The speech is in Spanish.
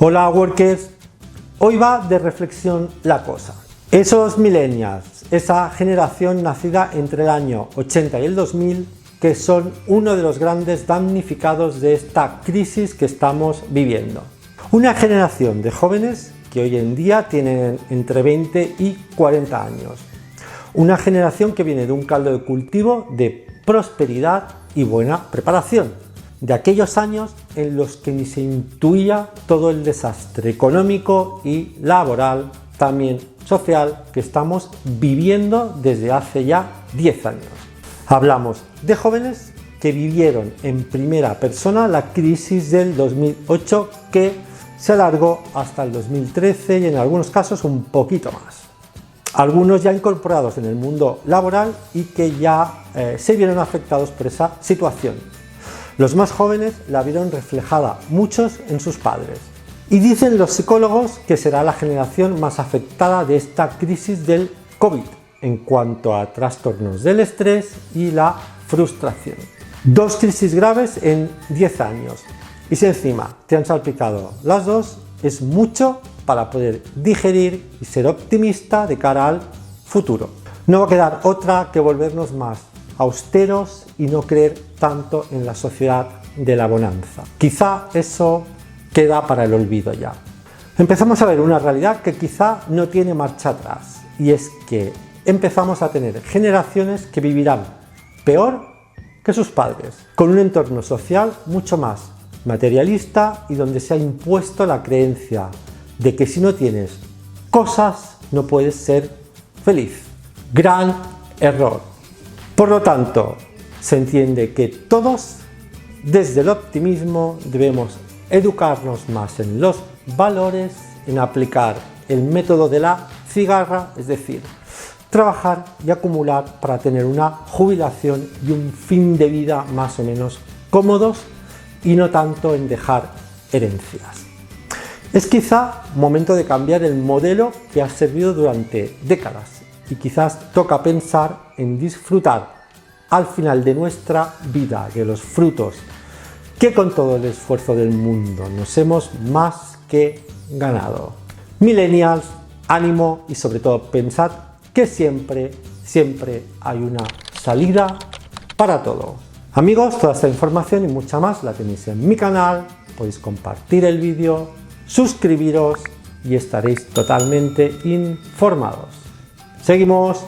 Hola workers, hoy va de reflexión la cosa. Esos millennials, esa generación nacida entre el año 80 y el 2000, que son uno de los grandes damnificados de esta crisis que estamos viviendo. Una generación de jóvenes que hoy en día tienen entre 20 y 40 años. Una generación que viene de un caldo de cultivo de prosperidad y buena preparación, de aquellos años en los que ni se intuía todo el desastre económico y laboral, también social, que estamos viviendo desde hace ya 10 años. Hablamos de jóvenes que vivieron en primera persona la crisis del 2008, que se alargó hasta el 2013 y en algunos casos un poquito más. Algunos ya incorporados en el mundo laboral y que ya se vieron afectados por esa situación. Los más jóvenes la vieron reflejada muchos en sus padres. Y dicen los psicólogos que será la generación más afectada de esta crisis del COVID en cuanto a trastornos del estrés y la frustración. Dos crisis graves en 10 años. Y si encima te han salpicado las dos, es mucho para poder digerir y ser optimista de cara al futuro. No va a quedar otra que volvernos más austeros y no creer tanto en la sociedad de la bonanza. Quizá eso queda para el olvido ya. Empezamos a ver una realidad que quizá no tiene marcha atrás, y es que empezamos a tener generaciones que vivirán peor que sus padres, con un entorno social mucho más materialista y donde se ha impuesto la creencia de que si no tienes cosas no puedes ser feliz. Gran error. Por lo tanto, se entiende que todos, desde el optimismo, debemos educarnos más en los valores, en aplicar el método de la cigarra, es decir, trabajar y acumular para tener una jubilación y un fin de vida más o menos cómodos y no tanto en dejar herencias. Es quizá momento de cambiar el modelo que ha servido durante décadas y quizás toca pensar en disfrutar al final de nuestra vida de los frutos que con todo el esfuerzo del mundo nos hemos más que ganado. Millennials, ánimo y sobre todo pensad que siempre hay una salida para todo. Amigos, toda esta información y mucha más la tenéis en mi canal, podéis compartir el vídeo, suscribiros y estaréis totalmente informados. Seguimos.